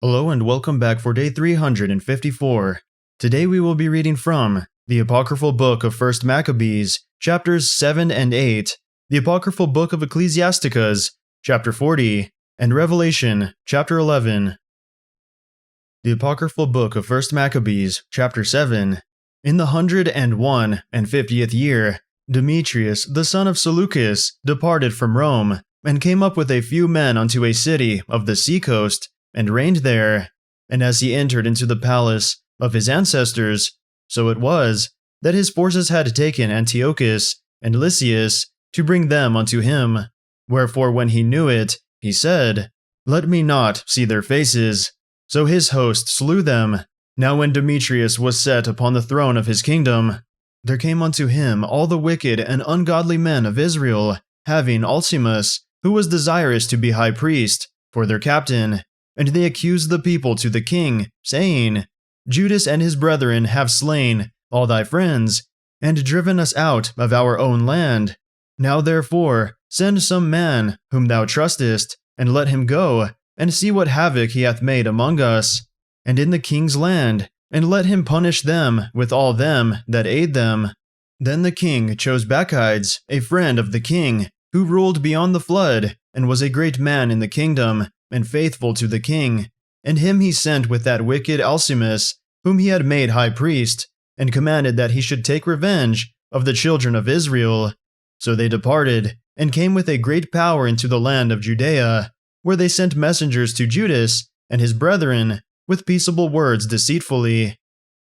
Hello and welcome back for day 354. Today we will be reading from the Apocryphal book of 1 Maccabees, chapters 7 and 8, the Apocryphal book of Ecclesiasticus, chapter 40, and Revelation, chapter 11. The Apocryphal book of 1 Maccabees, chapter 7. In the 150th year, Demetrius, the son of Seleucus, departed from Rome, and came up with a few men unto a city of the sea-coast, and reigned there. And as he entered into the palace of his ancestors, so it was that his forces had taken Antiochus and Lysias to bring them unto him. Wherefore when he knew it, he said, Let me not see their faces. So his host slew them. Now when Demetrius was set upon the throne of his kingdom, there came unto him all the wicked and ungodly men of Israel, having Alcimus, who was desirous to be high priest, for their captain. And they accused the people to the king, saying, Judas and his brethren have slain all thy friends, and driven us out of our own land. Now therefore send some man whom thou trustest, and let him go, and see what havoc he hath made among us, and in the king's land, and let him punish them with all them that aid them. Then the king chose Bacchides, a friend of the king, who ruled beyond the flood, and was a great man in the kingdom, and faithful to the king, and him he sent with that wicked Alcimus, whom he had made high priest, and commanded that he should take revenge of the children of Israel. So they departed, and came with a great power into the land of Judea, where they sent messengers to Judas and his brethren, with peaceable words deceitfully.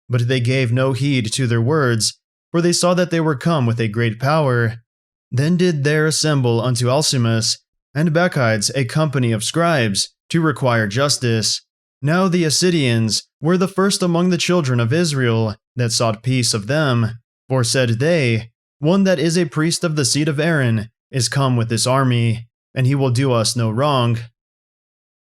But they gave no heed to their words, for they saw that they were come with a great power. Then did there assemble unto Alcimus and Bacchides a company of scribes, to require justice. Now the Assyrians were the first among the children of Israel that sought peace of them. For said they, One that is a priest of the seed of Aaron is come with this army, and he will do us no wrong.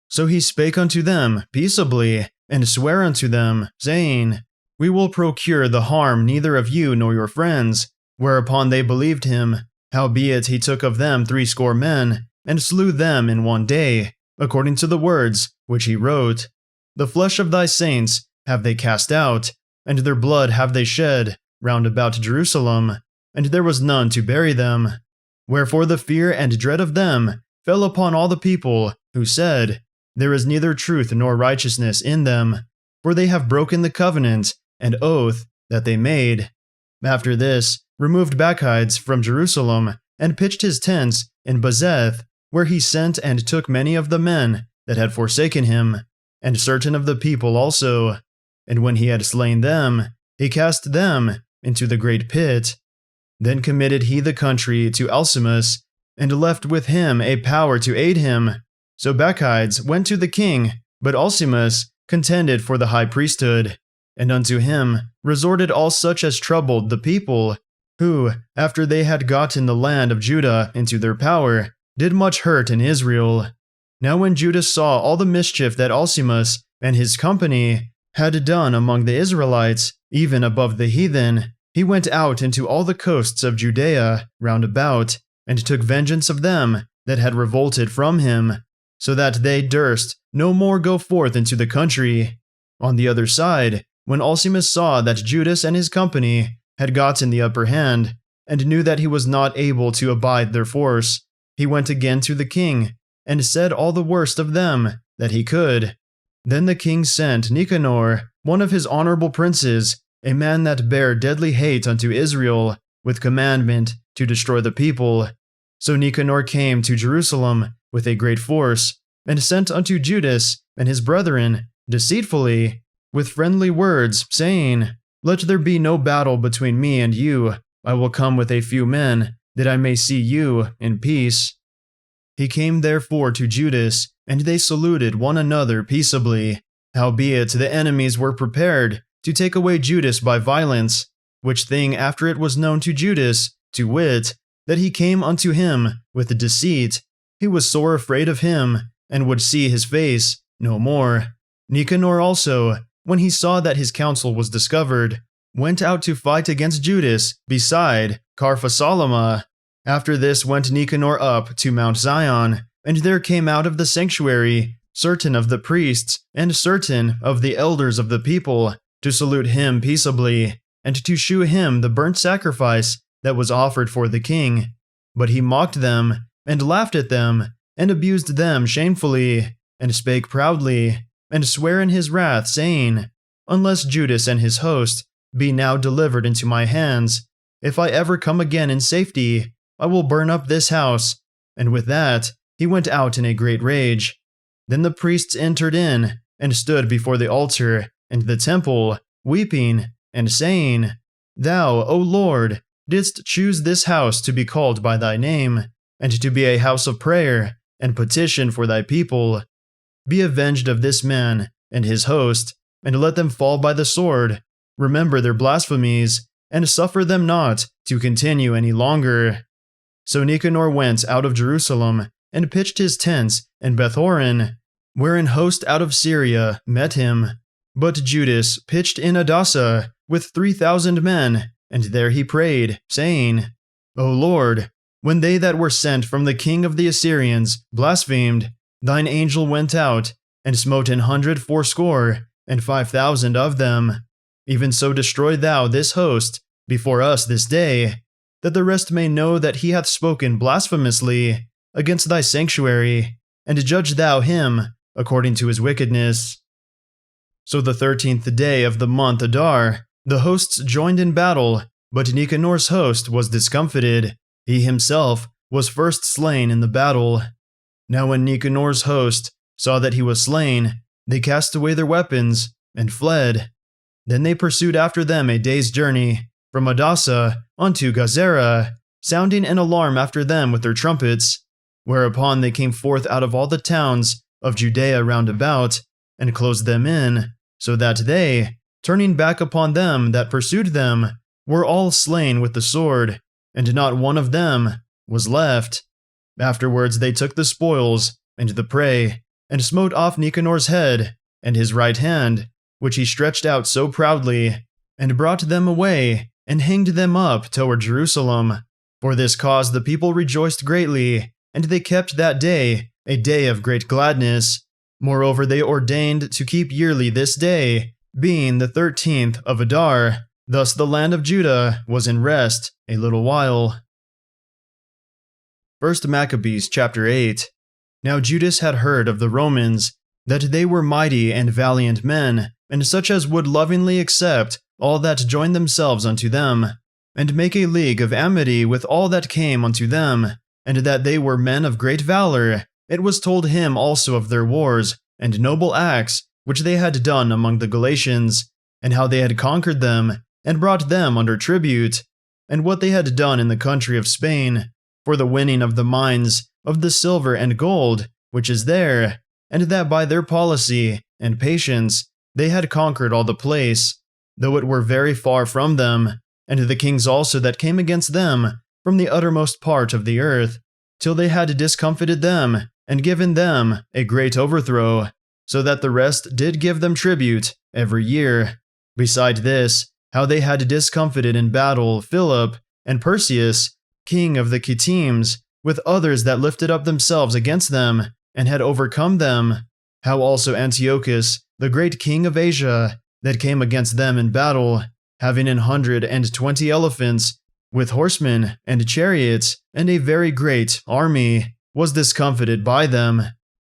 So he spake unto them peaceably, and sware unto them, saying, We will procure the harm neither of you nor your friends. Whereupon they believed him. Howbeit he took of them 60 men, and slew them in one day, according to the words which he wrote. The flesh of thy saints have they cast out, and their blood have they shed round about Jerusalem, and there was none to bury them. Wherefore the fear and dread of them fell upon all the people, who said, There is neither truth nor righteousness in them, for they have broken the covenant and oath that they made. After this, removed Bacchides from Jerusalem, and pitched his tents in Bezeth, where he sent and took many of the men that had forsaken him, and certain of the people also. And when he had slain them, he cast them into the great pit. Then committed he the country to Alcimus, and left with him a power to aid him. So Bacchides went to the king, but Alcimus contended for the high priesthood. And unto him resorted all such as troubled the people, who, after they had gotten the land of Judah into their power, did much hurt in Israel. Now when Judas saw all the mischief that Alcimus and his company had done among the Israelites, even above the heathen, he went out into all the coasts of Judea round about, and took vengeance of them that had revolted from him, so that they durst no more go forth into the country. On the other side, when Alcimus saw that Judas and his company had gotten the upper hand, and knew that he was not able to abide their force, he went again to the king, and said all the worst of them that he could. Then the king sent Nicanor, one of his honorable princes, a man that bare deadly hate unto Israel, with commandment to destroy the people. So Nicanor came to Jerusalem with a great force, and sent unto Judas and his brethren deceitfully, with friendly words, saying, Let there be no battle between me and you. I will come with a few men, that I may see you in peace. He came therefore to Judas, and they saluted one another peaceably. Howbeit the enemies were prepared to take away Judas by violence, which thing after it was known to Judas, to wit, that he came unto him with deceit, he was sore afraid of him, and would see his face no more. Nicanor also, when he saw that his counsel was discovered, went out to fight against Judas beside Carphasalama. After this went Nicanor up to Mount Zion, and there came out of the sanctuary certain of the priests and certain of the elders of the people, to salute him peaceably, and to shew him the burnt sacrifice that was offered for the king. But he mocked them, and laughed at them, and abused them shamefully, and spake proudly, and sware in his wrath, saying, Unless Judas and his host be now delivered into my hands, if I ever come again in safety, I will burn up this house. And with that, he went out in a great rage. Then the priests entered in, and stood before the altar and the temple, weeping, and saying, Thou, O Lord, didst choose this house to be called by thy name, and to be a house of prayer and petition for thy people. Be avenged of this man and his host, and let them fall by the sword. Remember their blasphemies, and suffer them not to continue any longer. So Nicanor went out of Jerusalem, and pitched his tents in Beth-horon, where an host out of Syria met him. But Judas pitched in Adasa with 3,000 men, and there he prayed, saying, O Lord, when they that were sent from the king of the Assyrians blasphemed, thine angel went out, and smote 180 of them. Even so destroy thou this host before us this day, that the rest may know that he hath spoken blasphemously against thy sanctuary, and judge thou him according to his wickedness. So the 13th day of the month Adar, the hosts joined in battle, but Nicanor's host was discomfited. He himself was first slain in the battle. Now when Nicanor's host saw that he was slain, they cast away their weapons and fled. Then they pursued after them a day's journey, from Adasa unto Gazera, sounding an alarm after them with their trumpets. Whereupon they came forth out of all the towns of Judea round about, and closed them in, so that they, turning back upon them that pursued them, were all slain with the sword, and not one of them was left. Afterwards they took the spoils and the prey, and smote off Nicanor's head and his right hand, which he stretched out so proudly, and brought them away, and hanged them up toward Jerusalem. For this cause the people rejoiced greatly, and they kept that day a day of great gladness. Moreover, they ordained to keep yearly this day, being the 13th of Adar. Thus the land of Judah was in rest a little while. 1 Maccabees chapter 8. Now Judas had heard of the Romans, that they were mighty and valiant men, and such as would lovingly accept all that joined themselves unto them, and make a league of amity with all that came unto them, and that they were men of great valor. It was told him also of their wars and noble acts which they had done among the Galatians, and how they had conquered them, and brought them under tribute, and what they had done in the country of Spain, for the winning of the mines of the silver and gold which is there, and that by their policy and patience they had conquered all the place, though it were very far from them, and the kings also that came against them from the uttermost part of the earth, till they had discomfited them, and given them a great overthrow, so that the rest did give them tribute every year. Beside this, how they had discomfited in battle Philip and Perseus, king of the Kittims, with others that lifted up themselves against them, and had overcome them. How also Antiochus, the great king of Asia, that came against them in battle, having 120 elephants, with horsemen and chariots, and a very great army, was discomfited by them,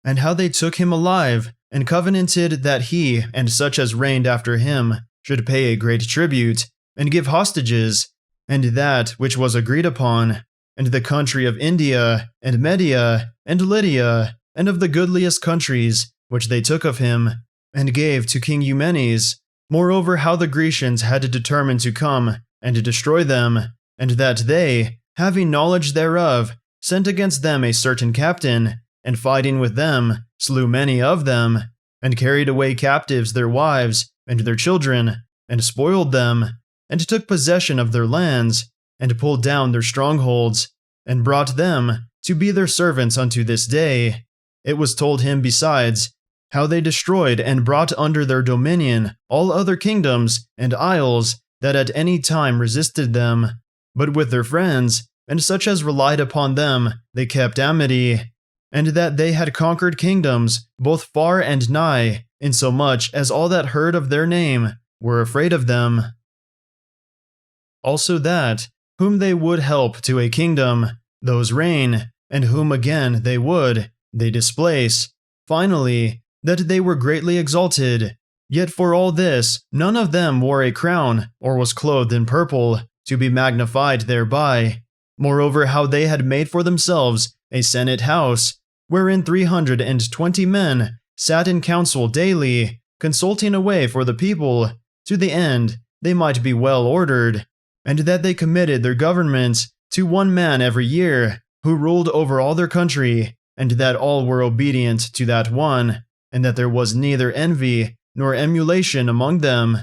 and how they took him alive, and covenanted that he and such as reigned after him should pay a great tribute, and give hostages, and that which was agreed upon, and the country of India, and Media, and Lydia, and of the goodliest countries, which they took of him, and gave to King Eumenes. Moreover, how the Grecians had determined to come and destroy them, and that they, having knowledge thereof, sent against them a certain captain, and fighting with them, slew many of them, and carried away captives their wives and their children, and spoiled them, and took possession of their lands, and pulled down their strongholds, and brought them to be their servants unto this day. It was told him besides, how they destroyed and brought under their dominion all other kingdoms and isles that at any time resisted them, but with their friends, and such as relied upon them, they kept amity. and that they had conquered kingdoms, both far and nigh, insomuch as all that heard of their name were afraid of them. Also that, whom they would help to a kingdom, those reign, and whom again they displace. Finally, that they were greatly exalted. Yet for all this, none of them wore a crown, or was clothed in purple, to be magnified thereby. Moreover, how they had made for themselves a senate house, wherein 320 men sat in council daily, consulting a way for the people, to the end they might be well ordered, and that they committed their government to one man every year, who ruled over all their country, and that all were obedient to that one, and that there was neither envy nor emulation among them.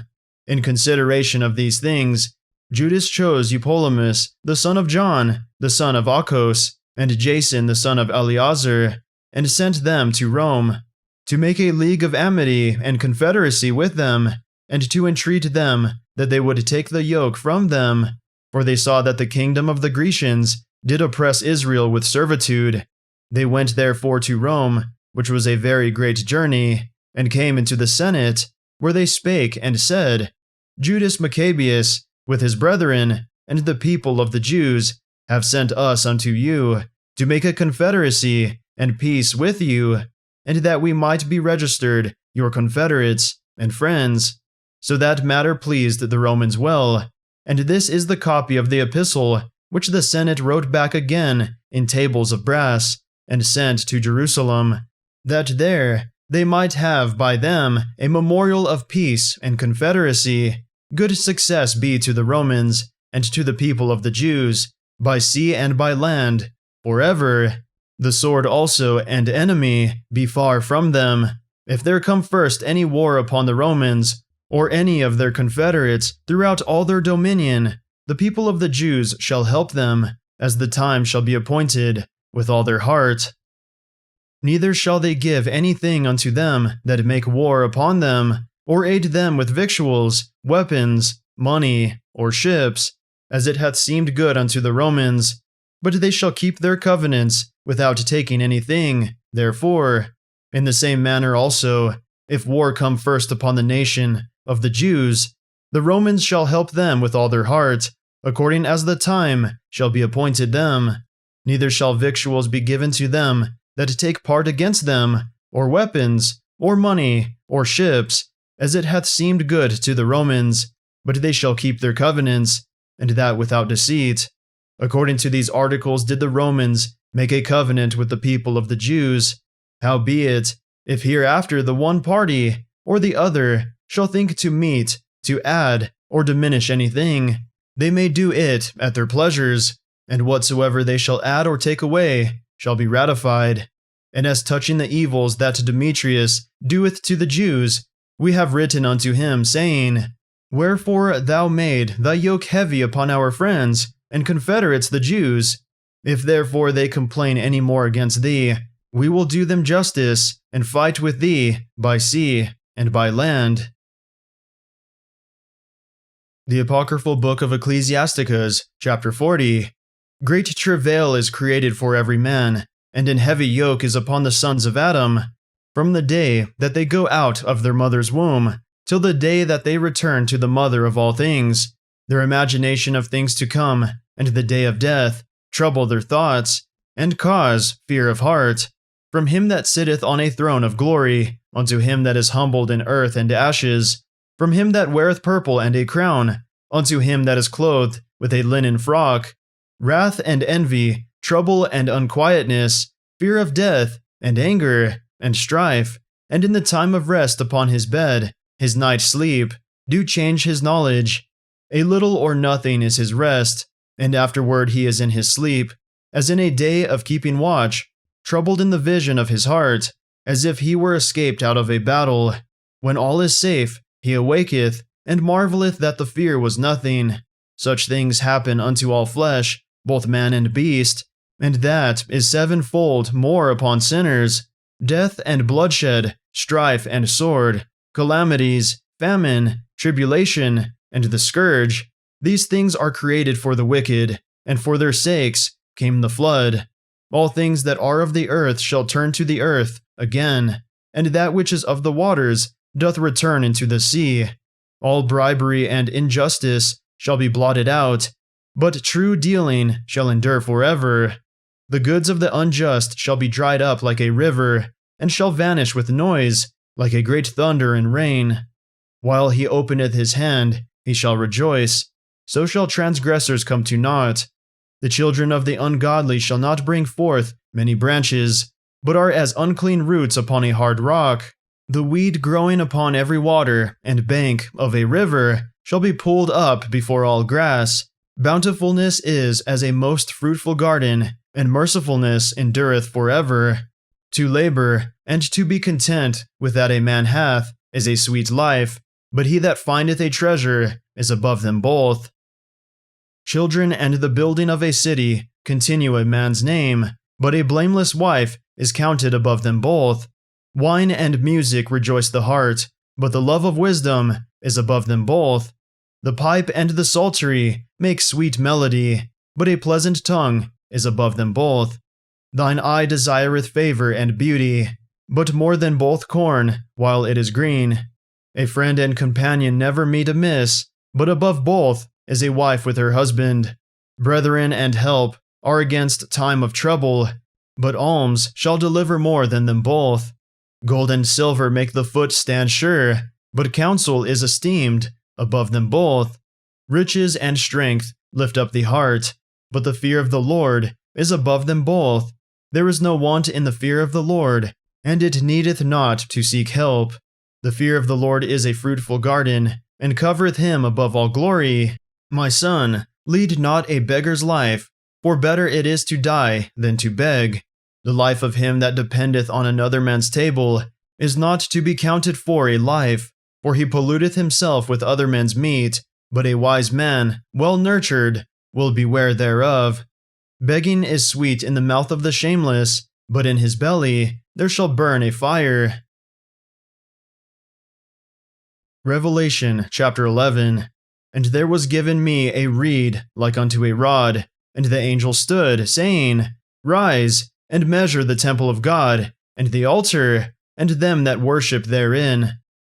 In consideration of these things, Judas chose Eupolemus, the son of John, the son of Achos, and Jason, the son of Eleazar, and sent them to Rome, to make a league of amity and confederacy with them, and to entreat them that they would take the yoke from them, for they saw that the kingdom of the Grecians did oppress Israel with servitude. They went therefore to Rome, which was a very great journey, and came into the Senate, where they spake and said, Judas Maccabeus, with his brethren, and the people of the Jews, have sent us unto you, to make a confederacy and peace with you, and that we might be registered your confederates and friends. So that matter pleased the Romans well, and this is the copy of the epistle which the Senate wrote back again in tables of brass, and sent to Jerusalem, that there they might have by them a memorial of peace and confederacy. Good success be to the Romans, and to the people of the Jews, by sea and by land, forever. The sword also and enemy be far from them. If there come first any war upon the Romans, or any of their confederates throughout all their dominion, the people of the Jews shall help them, as the time shall be appointed, with all their heart. Neither shall they give anything unto them that make war upon them, or aid them with victuals, weapons, money, or ships, as it hath seemed good unto the Romans. But they shall keep their covenants, without taking anything. Therefore, in the same manner also, if war come first upon the nation of the Jews, the Romans shall help them with all their heart, according as the time shall be appointed them. Neither shall victuals be given to them that take part against them, or weapons, or money, or ships, as it hath seemed good to the Romans, but they shall keep their covenants, and that without deceit. According to these articles did the Romans make a covenant with the people of the Jews. Howbeit, if hereafter the one party or the other shall think to meet, to add, or diminish anything, they may do it at their pleasures, and whatsoever they shall add or take away shall be ratified. And as touching the evils that Demetrius doeth to the Jews, we have written unto him, saying, Wherefore thou made thy yoke heavy upon our friends and confederates the Jews. If therefore they complain any more against thee, we will do them justice, and fight with thee by sea and by land. The Apocryphal Book of Ecclesiasticus, chapter 40. Great travail is created for every man, and an heavy yoke is upon the sons of Adam, from the day that they go out of their mother's womb, till the day that they return to the mother of all things. Their imagination of things to come, and the day of death, trouble their thoughts, and cause fear of heart. From him that sitteth on a throne of glory, unto him that is humbled in earth and ashes, from him that weareth purple and a crown, unto him that is clothed with a linen frock, wrath and envy, trouble and unquietness, fear of death, and anger, and strife, and in the time of rest upon his bed, his night sleep, do change his knowledge. A little or nothing is his rest, and afterward he is in his sleep, as in a day of keeping watch, troubled in the vision of his heart, as if he were escaped out of a battle. When all is safe, he awaketh, and marveleth that the fear was nothing. Such things happen unto all flesh, both man and beast, and that is sevenfold more upon sinners. Death and bloodshed, strife and sword, calamities, famine, tribulation, and the scourge. These things are created for the wicked, and for their sakes came the flood. All things that are of the earth shall turn to the earth again, and that which is of the waters doth return into the sea. All bribery and injustice shall be blotted out, but true dealing shall endure forever. The goods of the unjust shall be dried up like a river, and shall vanish with noise, like a great thunder and rain. While he openeth his hand, he shall rejoice. So shall transgressors come to naught. The children of the ungodly shall not bring forth many branches, but are as unclean roots upon a hard rock. The weed growing upon every water and bank of a river shall be pulled up before all grass. Bountifulness is as a most fruitful garden, and mercifulness endureth forever. To labor and to be content with that a man hath is a sweet life, but he that findeth a treasure is above them both. Children and the building of a city continue a man's name, but a blameless wife is counted above them both. Wine and music rejoice the heart, but the love of wisdom is above them both. The pipe and the psaltery make sweet melody, but a pleasant tongue is above them both. Thine eye desireth favor and beauty, but more than both corn while it is green. A friend and companion never meet amiss, but above both is a wife with her husband. Brethren and help are against time of trouble, but alms shall deliver more than them both. Gold and silver make the foot stand sure, but counsel is esteemed above them both. Riches and strength lift up the heart, but the fear of the Lord is above them both. There is no want in the fear of the Lord, and it needeth not to seek help. The fear of the Lord is a fruitful garden, and covereth him above all glory. My son, lead not a beggar's life, for better it is to die than to beg. The life of him that dependeth on another man's table is not to be counted for a life, for he polluteth himself with other men's meat, but a wise man, well nurtured, will beware thereof. Begging is sweet in the mouth of the shameless, but in his belly there shall burn a fire. Revelation chapter 11. And there was given me a reed like unto a rod, and the angel stood, saying, Rise, and measure the temple of God, and the altar, and them that worship therein.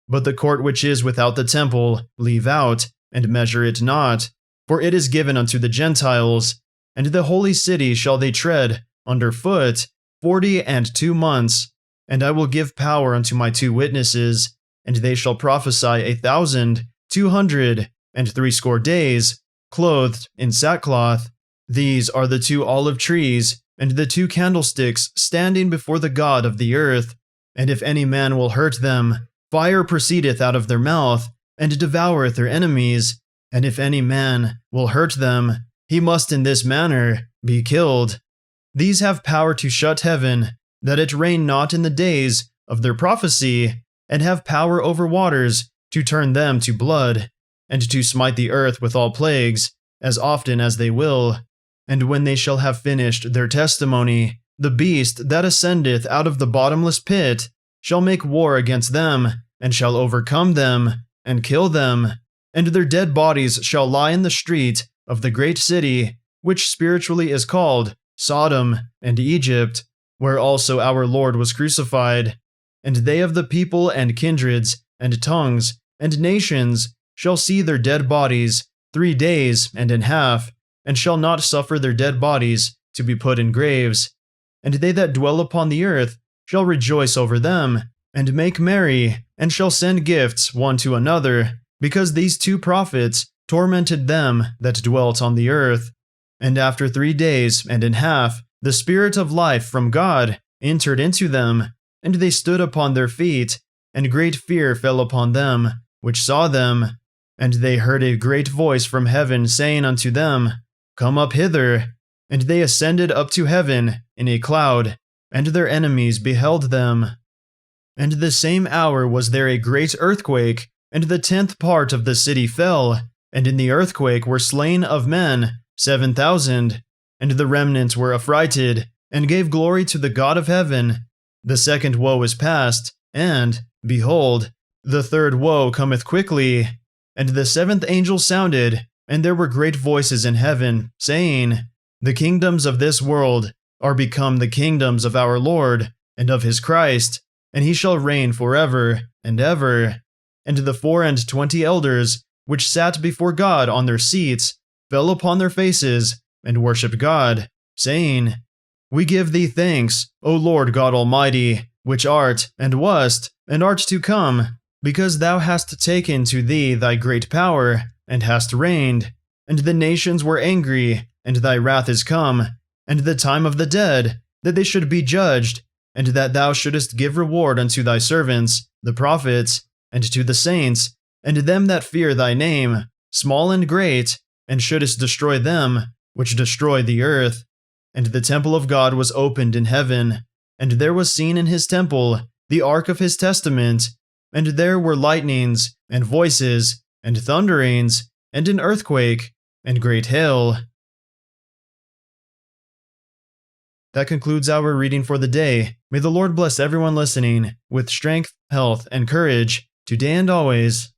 But the court which is without the temple leave out, and measure it not, for it is given unto the Gentiles. And the holy city shall they tread under foot 42 months. And I will give power unto my 2 witnesses, and they shall prophesy 1,260 days, clothed in sackcloth. These are the 2 olive trees, and the 2 candlesticks standing before the God of the earth. And if any man will hurt them, fire proceedeth out of their mouth, and devoureth their enemies. And if any man will hurt them, he must in this manner be killed. These have power to shut heaven, that it rain not in the days of their prophecy, and have power over waters to turn them to blood, and to smite the earth with all plagues, as often as they will. And when they shall have finished their testimony, the beast that ascendeth out of the bottomless pit shall make war against them, and shall overcome them, and kill them. And their dead bodies shall lie in the street of the great city, which spiritually is called Sodom and Egypt, where also our Lord was crucified. And they of the people and kindreds and tongues and nations shall see their dead bodies 3 days and an half, and shall not suffer their dead bodies to be put in graves. And they that dwell upon the earth shall rejoice over them, and make merry, and shall send gifts one to another, because these 2 prophets tormented them that dwelt on the earth. And after 3 days and an half, the Spirit of life from God entered into them, and they stood upon their feet, and great fear fell upon them which saw them. And they heard a great voice from heaven saying unto them, Come up hither. And they ascended up to heaven in a cloud, and their enemies beheld them. And the same hour was there a great earthquake, and the 10th part of the city fell, and in the earthquake were slain of men 7,000. And the remnant were affrighted, and gave glory to the God of heaven. The 2nd woe is past, and, behold, the 3rd woe cometh quickly. And the 7th angel sounded, and there were great voices in heaven, saying, The kingdoms of this world are become the kingdoms of our Lord and of his Christ, and he shall reign forever and ever. And the 24 elders, which sat before God on their seats, fell upon their faces, and worshipped God, saying, We give thee thanks, O Lord God Almighty, which art, and wast, and art to come, because thou hast taken to thee thy great power, and hast reigned. And the nations were angry, and thy wrath is come, and the time of the dead, that they should be judged, and that thou shouldest give reward unto thy servants, the prophets, and to the saints, and them that fear thy name, small and great, and shouldest destroy them which destroy the earth. And the temple of God was opened in heaven, and there was seen in his temple the ark of his testament, and there were lightnings, and voices, and thunderings, and an earthquake, and great hail. That concludes our reading for the day. May the Lord bless everyone listening with strength, health, and courage, today and always.